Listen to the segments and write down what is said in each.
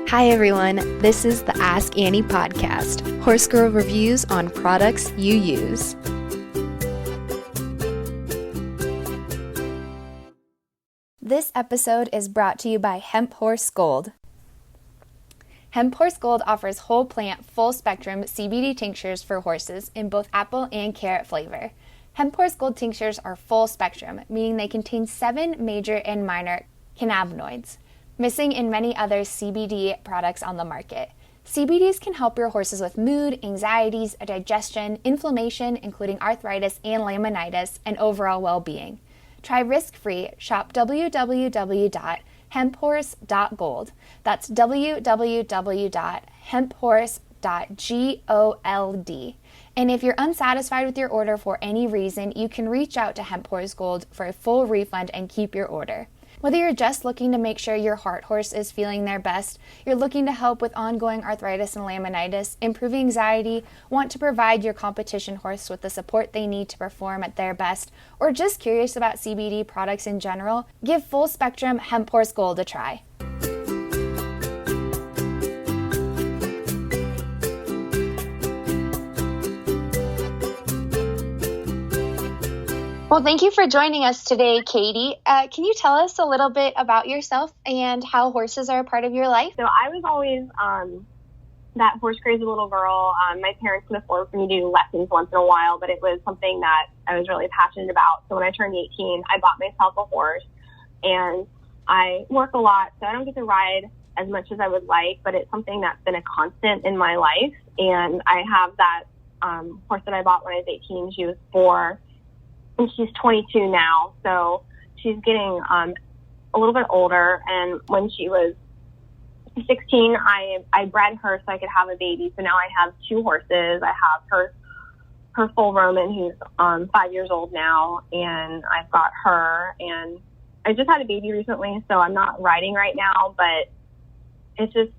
Hi everyone, this is the Ask Annie podcast, Horse Girl reviews on products you use. This episode is brought to you by Hemp Horse Gold. Hemp Horse Gold offers whole plant, full spectrum CBD tinctures for horses in both apple and carrot flavor. Hemp Horse Gold tinctures are full spectrum, meaning they contain 7 major and minor cannabinoids, missing in many other CBD products on the market. CBDs can help your horses with mood, anxieties, digestion, inflammation, including arthritis and laminitis, and overall well-being. Try risk-free. Shop www.hemphorse.gold. That's www.hemphorse.gold. And if you're unsatisfied with your order for any reason, you can reach out to Hemp Horse Gold for a full refund and keep your order. Whether you're just looking to make sure your heart horse is feeling their best, you're looking to help with ongoing arthritis and laminitis, improve anxiety, want to provide your competition horse with the support they need to perform at their best, or just curious about CBD products in general, give full spectrum Hemp Horse Gold a try. Well, thank you for joining us today, Katie. Can you tell us a little bit about yourself and how horses are a part of your life? So I was always that horse crazy little girl. My parents could afford for me to do lessons once in a while, but it was something that I was really passionate about. So when I turned 18, I bought myself a horse, and I work a lot, so I don't get to ride as much as I would like, but it's something that's been a constant in my life. And I have that horse that I bought when I was 18. She was 4. And she's 22 now, so she's getting a little bit older. And when she was 16, I bred her so I could have a baby. So now I have 2 horses. I have her full Roman, who's 5 years old now, and I've got her. And I just had a baby recently, so I'm not riding right now, but it's just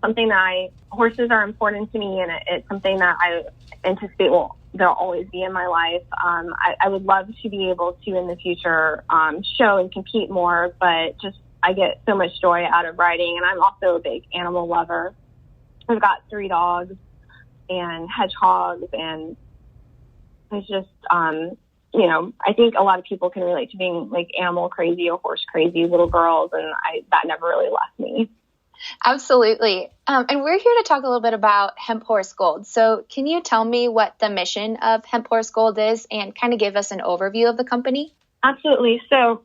something that horses are important to me, and it's something that I anticipate they'll always be in my life. I would love to be able to in the future show and compete more, but just I get so much joy out of riding, and I'm also a big animal lover. I've got 3 dogs and hedgehogs, and it's just, I think a lot of people can relate to being like animal crazy or horse crazy little girls, and that never really left me. Absolutely. And we're here to talk a little bit about Hemp Horse Gold. So can you tell me what the mission of Hemp Horse Gold is and kind of give us an overview of the company? Absolutely. So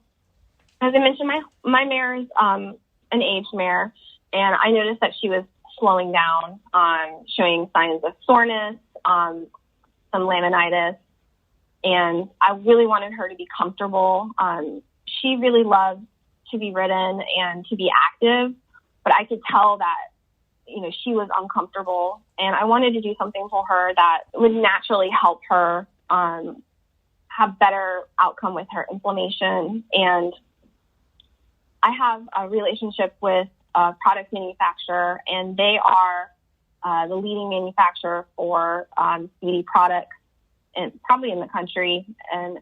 as I mentioned, my mare is an aged mare, and I noticed that she was slowing down, showing signs of soreness, some laminitis, and I really wanted her to be comfortable. She really loves to be ridden and to be active, but I could tell that, she was uncomfortable, and I wanted to do something for her that would naturally help her have better outcome with her inflammation. And I have a relationship with a product manufacturer, and they are the leading manufacturer for CBD products, and probably in the country. And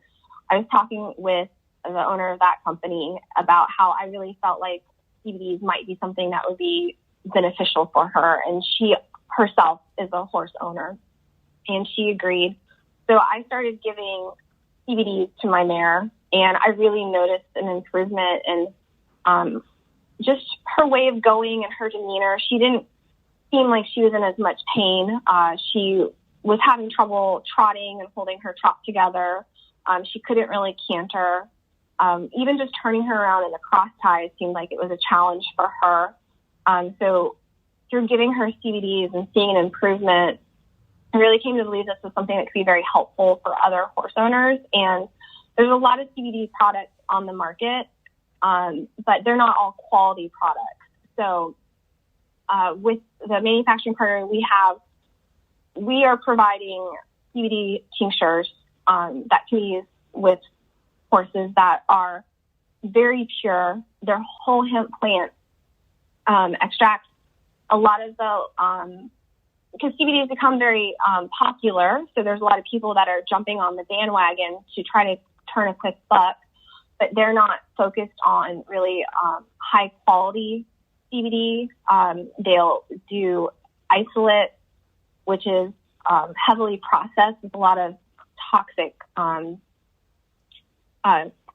I was talking with the owner of that company about how I really felt like CBDs might be something that would be beneficial for her. And she herself is a horse owner, and she agreed. So I started giving CBDs to my mare, and I really noticed an improvement in just her way of going and her demeanor. She didn't seem like she was in as much pain. She was having trouble trotting and holding her trot together. She couldn't really canter. Even just turning her around in the cross ties seemed like it was a challenge for her. So through giving her CBDs and seeing an improvement, I really came to believe this was something that could be very helpful for other horse owners. And there's a lot of CBD products on the market, but they're not all quality products. So with the manufacturing partner we are providing CBD tinctures that can be used with horses that are very pure. They're whole hemp plant extracts. A lot of the, because CBD has become very popular, so there's a lot of people that are jumping on the bandwagon to try to turn a quick buck, but they're not focused on really high quality CBD. They'll do isolate, which is heavily processed with a lot of toxic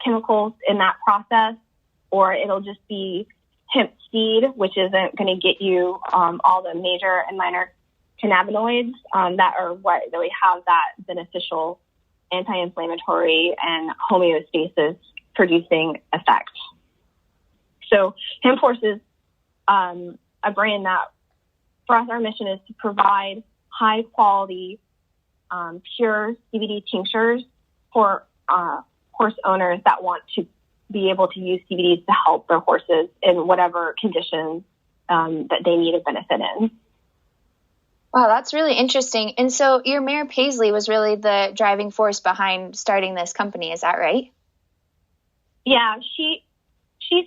chemicals in that process, or it'll just be hemp seed, which isn't going to get you all the major and minor cannabinoids that are what really have that beneficial anti-inflammatory and homeostasis producing effect. So Hemp Horse is a brand that, for us, our mission is to provide high quality, pure CBD tinctures for horse owners that want to be able to use CBDs to help their horses in whatever conditions that they need a benefit in. Wow, that's really interesting. And so your Mare Paisley was really the driving force behind starting this company. Is that right? Yeah, she's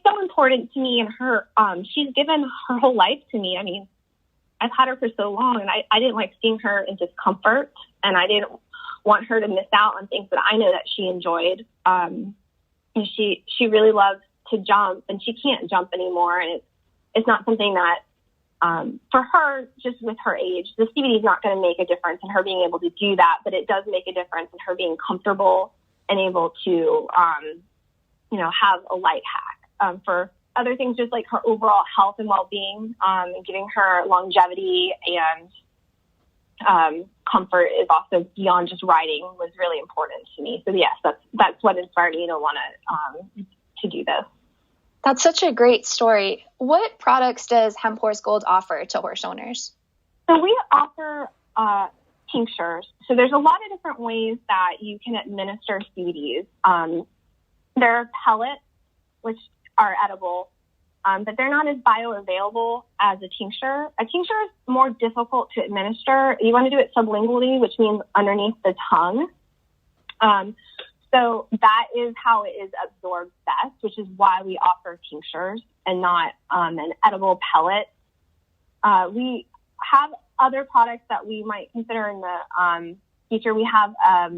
so important to me, and her she's given her whole life to me. I mean, I've had her for so long, and I didn't like seeing her in discomfort, and I didn't want her to miss out on things that I know that she enjoyed. And she really loves to jump, and she can't jump anymore, and it's not something that for her, just with her age, the CBD is not going to make a difference in her being able to do that, but it does make a difference in her being comfortable and able to, have a light hack. For other things, just like her overall health and well-being, and giving her longevity and comfort is also beyond just riding was really important to me. So yes, that's what inspired me to want to do this. That's such a great story. What products does Hemp Horse Gold offer to horse owners? So we offer tinctures. So there's a lot of different ways that you can administer CBDs. There are pellets, which are edible, but they're not as bioavailable as a tincture. A tincture is more difficult to administer. You want to do it sublingually, which means underneath the tongue. So that is how it is absorbed best, which is why we offer tinctures and not an edible pellet. We have other products that we might consider in the future. We have a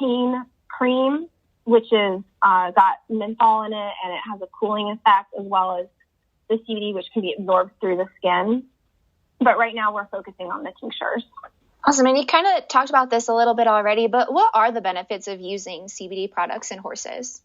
pain cream, which is got menthol in it, and it has a cooling effect, as well as the CBD, which can be absorbed through the skin. But right now we're focusing on the tinctures. Awesome. And you kind of talked about this a little bit already, but what are the benefits of using CBD products in horses?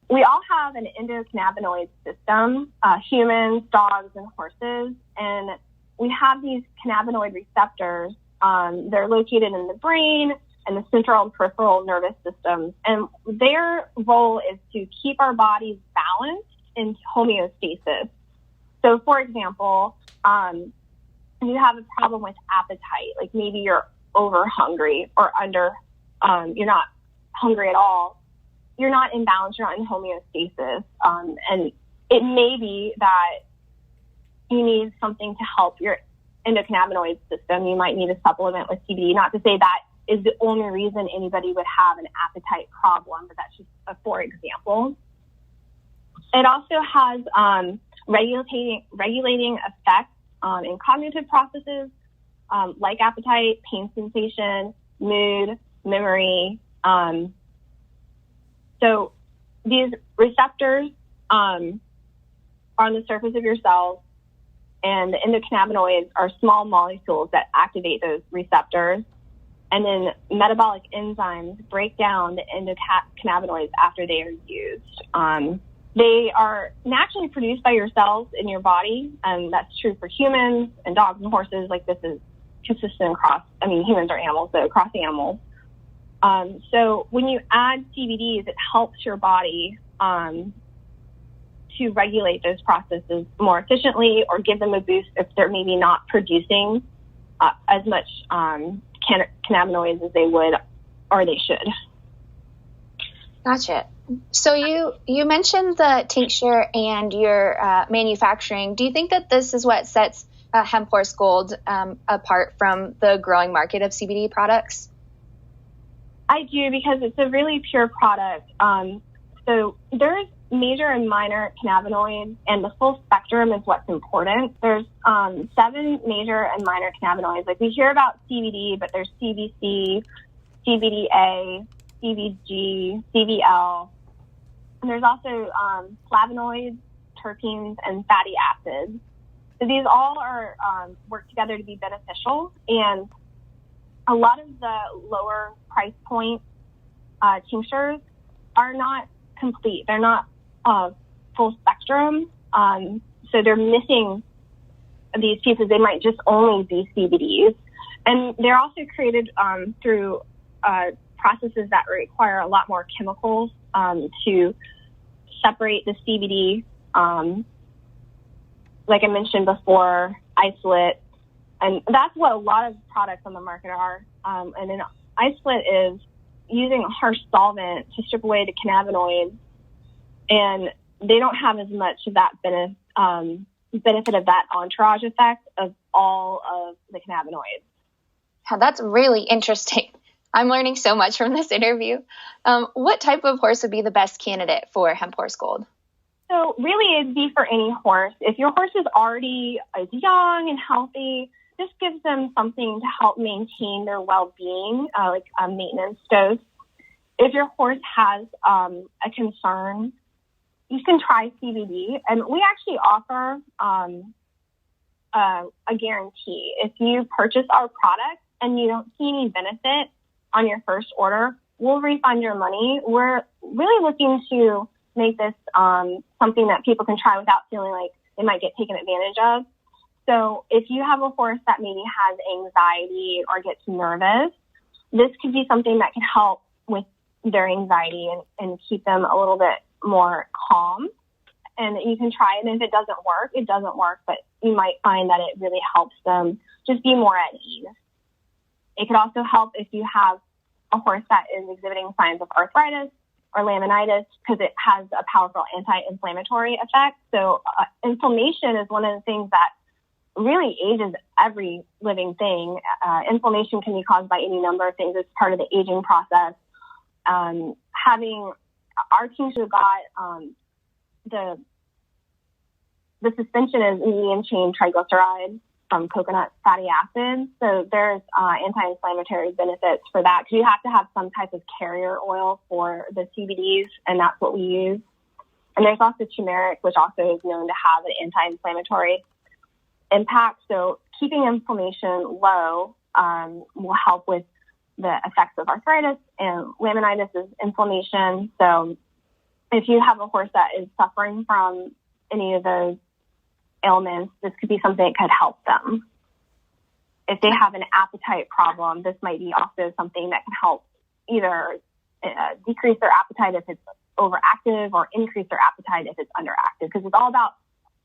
We all have an endocannabinoid system, humans, dogs, and horses. And we have these cannabinoid receptors. They're located in the brain and the central and peripheral nervous systems. And their role is to keep our bodies balanced in homeostasis. So, for example, you have a problem with appetite, like maybe you're over hungry or under, you're not hungry at all. You're not in balance, you're not in homeostasis. And it may be that you need something to help your endocannabinoid system. You might need a supplement with CBD. Not to say that is the only reason anybody would have an appetite problem, but that's just a for example. It also has regulating effects in cognitive processes like appetite, pain sensation, mood, memory. So these receptors are on the surface of your cells, and the endocannabinoids are small molecules that activate those receptors. And then metabolic enzymes break down the endocannabinoids after they are used. They are naturally produced by your cells in your body, and that's true for humans and dogs and horses. Like, this is consistent across, humans are animals, so across animals. So when you add CBDs, it helps your body to regulate those processes more efficiently, or give them a boost if they're maybe not producing as much cannabinoids as they would or they should. Gotcha. So you mentioned the tincture and your manufacturing. Do you think that this is what sets Hemp Horse Gold apart from the growing market of CBD products? I do, because it's a really pure product. So there's major and minor cannabinoids, and the full spectrum is what's important. There's 7 major and minor cannabinoids. Like, we hear about CBD, but there's CBC, CBDA, CBG, CBL. And there's also flavonoids, terpenes, and fatty acids. So these all are work together to be beneficial, and a lot of the lower price point tinctures are not complete. They're not full spectrum, so they're missing these pieces. They might just only be CBDs, and they're also created through processes that require a lot more chemicals to separate the CBD. Like I mentioned before, isolate, and that's what a lot of products on the market are. And then isolate is using a harsh solvent to strip away the cannabinoids, and they don't have as much of that benefit of that entourage effect of all of the cannabinoids. Yeah, that's really interesting. I'm learning so much from this interview. What type of horse would be the best candidate for Hemp Horse Gold? So really it'd be for any horse. If your horse is already young and healthy, this gives them something to help maintain their well-being, like a maintenance dose. If your horse has a concern, you can try CBD. And we actually offer a guarantee. If you purchase our product and you don't see any benefit on your first order, we'll refund your money. We're really looking to make this something that people can try without feeling like they might get taken advantage of. So if you have a horse that maybe has anxiety or gets nervous, this could be something that can help with their anxiety and keep them a little bit more calm. And you can try it, and if it doesn't work, it doesn't work, but you might find that it really helps them just be more at ease. It could also help if you have a horse that is exhibiting signs of arthritis or laminitis, because it has a powerful anti-inflammatory effect. So inflammation is one of the things that really ages every living thing. Inflammation can be caused by any number of things. It's part of the aging process. Having our tincture got the suspension is medium chain triglycerides from coconut fatty acids. So there's anti-inflammatory benefits for that, because you have to have some type of carrier oil for the CBDs, and that's what we use. And there's also turmeric, which also is known to have an anti-inflammatory impact. So keeping inflammation low will help with the effects of arthritis, and laminitis is inflammation. So if you have a horse that is suffering from any of those ailments, this could be something that could help them. If they have an appetite problem, this might be also something that can help either decrease their appetite if it's overactive or increase their appetite if it's underactive, because it's all about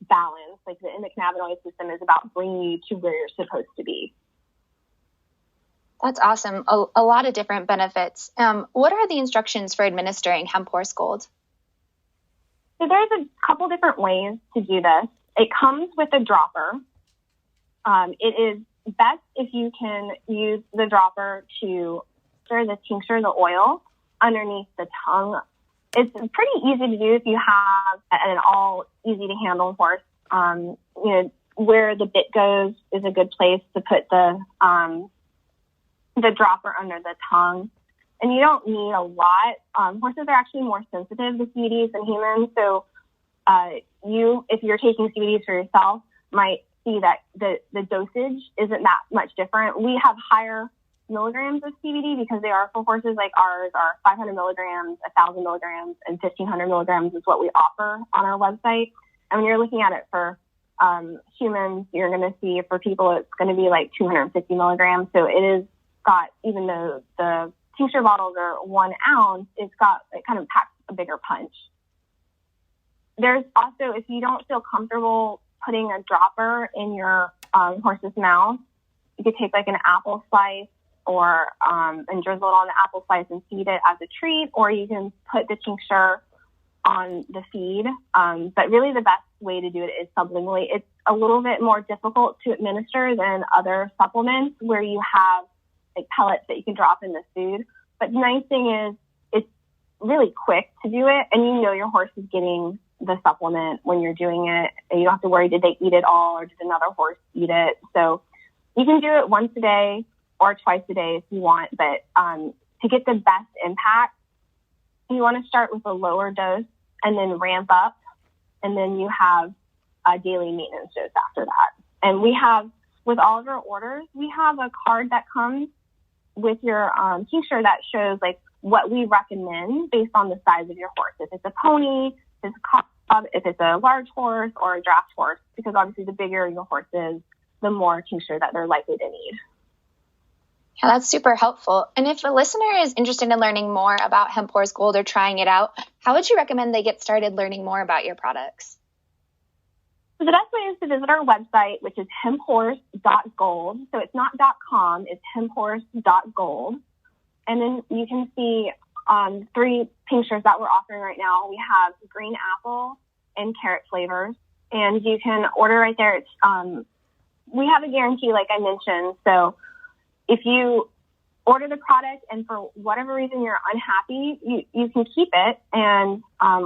balance. Like the endocannabinoid system is about bringing you to where you're supposed to be. That's awesome. A lot of different benefits. What are the instructions for administering Hemp Horse Gold? So there's a couple different ways to do this. It comes with a dropper. It is best if you can use the dropper to stir the tincture, the oil, underneath the tongue. It's pretty easy to do if you have an all easy to handle horse. Where the bit goes is a good place to put the dropper under the tongue. And you don't need a lot. Horses are actually more sensitive to CBDs than humans. So if you're taking CBDs for yourself, might see that the dosage isn't that much different. We have higher milligrams of CBD because they are for horses like ours are 500 milligrams, 1,000 milligrams, and 1,500 milligrams is what we offer on our website. And when you're looking at it for humans, you're going to see for people it's going to be like 250 milligrams. So it is got, even though the tincture bottles are 1 ounce, it kind of packs a bigger punch. There's also, if you don't feel comfortable putting a dropper in your horse's mouth, you could take like an apple slice or and drizzle it on the apple slice and feed it as a treat, or you can put the tincture on the feed. But really the best way to do it is sublingually. It's a little bit more difficult to administer than other supplements where you have like pellets that you can drop in the food. But the nice thing is it's really quick to do it, and you know your horse is getting the supplement when you're doing it. And you don't have to worry, did they eat it all or did another horse eat it? So you can do it once a day or twice a day if you want. But to get the best impact, you want to start with a lower dose and then ramp up. And then you have daily maintenance dose after that. And we have, with all of our orders, we have a card that comes with your tincture that shows like what we recommend based on the size of your horse. If it's a pony, if it's a cob, if it's a large horse or a draft horse, because obviously the bigger your horse is, the more tincture that they're likely to need. Yeah, that's super helpful. And if a listener is interested in learning more about Hemp Horse Gold or trying it out, how would you recommend they get started learning more about your products? So the best way is to visit our website, which is hemphorse.gold. So it's not .com, it's hemphorse.gold. And then you can see 3 tinctures that we're offering right now. We have green apple and carrot flavors, and you can order right there. It's, we have a guarantee, like I mentioned. So if you order the product and for whatever reason you're unhappy, you can keep it and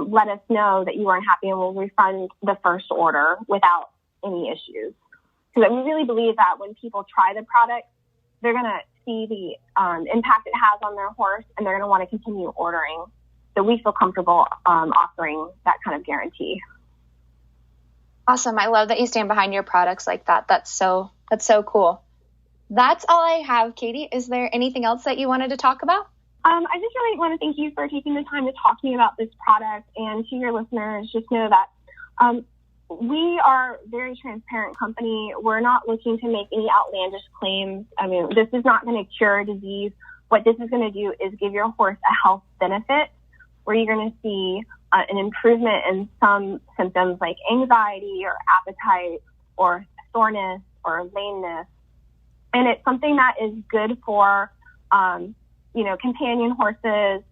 let us know that you are unhappy, and we'll refund the first order without any issues. Because we really believe that when people try the product, they're going to see the impact it has on their horse, and they're going to want to continue ordering. So we feel comfortable offering that kind of guarantee. Awesome. I love that you stand behind your products like that. That's so cool. That's all I have, Katie. Is there anything else that you wanted to talk about? I just really want to thank you for taking the time to talk to me about this product, and to your listeners, just know that we are a very transparent company. We're not looking to make any outlandish claims. I mean, this is not going to cure a disease. What this is going to do is give your horse a health benefit where you're going to see an improvement in some symptoms like anxiety or appetite or soreness or lameness. And it's something that is good for, companion horses,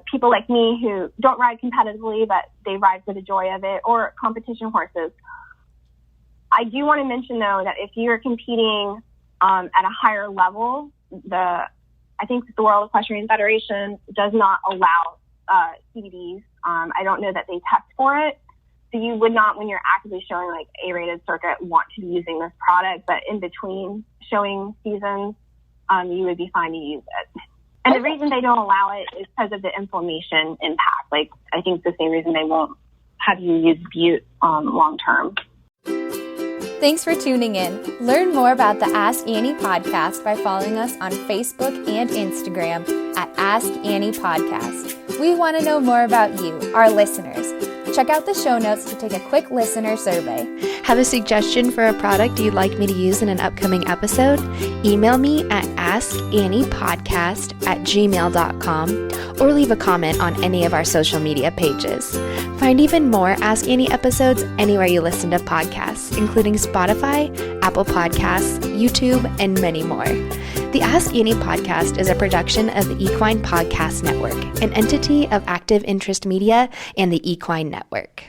people like me who don't ride competitively, but they ride for the joy of it, or competition horses. I do want to mention, though, that if you're competing at a higher level, I think the World Equestrian Federation does not allow CBDs. I don't know that they test for it. So you would not, when you're actively showing like A-rated circuit, want to be using this product, but in between showing seasons, you would be fine to use it. And the reason they don't allow it is because of the inflammation impact. Like, I think the same reason they won't have you use Butte long term. Thanks for tuning in. Learn more about the Ask Annie podcast by following us on Facebook and Instagram at Ask Annie Podcast. We want to know more about you, our listeners. Check out the show notes to take a quick listener survey. Have a suggestion for a product you'd like me to use in an upcoming episode? Email me at askanniepodcast@gmail.com or leave a comment on any of our social media pages. Find even more Ask Annie episodes anywhere you listen to podcasts, including Spotify, Apple Podcasts, YouTube, and many more. The Ask Annie podcast is a production of the Equine Podcast Network, an entity of Active Interest Media and the Equine Network.